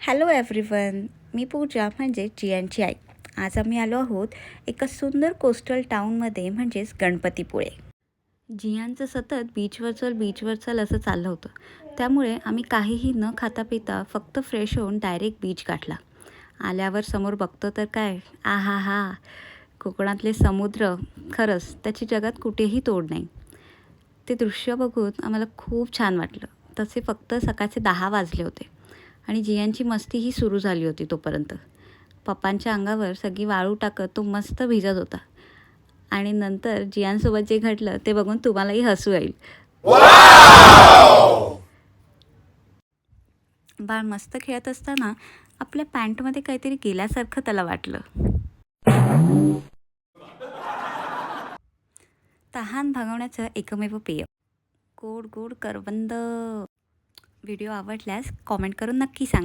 Hello everyone, मी पूजा म्हणजे जियांची आई. आज आम्ही आलो आहोत एका सुंदर कोस्टल टाऊनमध्ये म्हणजेच गणपतीपुळे. जियांचं सतत बीचवर चल असं चाललं होतं. त्यामुळे आम्ही काहीही न खाता पिता फक्त फ्रेश होऊन डायरेक्ट बीच गाठला. आल्यावर समोर बघतो तर काय, आहा हा, कोकणातले समुद्र, खरंच त्याची जगात कुठेही तोड नाही. ते दृश्य बघून आम्हाला खूप छान वाटलं. तसे फक्त सकाळचे 10 वाजले होते आणि जियांची मस्तीही सुरू झाली होती तोपर्यंत. पप्पांच्या अंगावर सगळी वाळू टाकत तो मस्त भिजत होता आणि नंतर जियांसोबत जे घडलं ते बघून तुम्हालाही हसू येईल. बाळ मस्त खेळत असताना आपल्या पॅन्टमध्ये काहीतरी गेल्यासारखं त्याला वाटलं. तहान भागवण्याचं एकमेव पेय, गोड गोड करवंद. व्हिडिओ आवडल्यास कॉमेंट करून नक्की सांगा.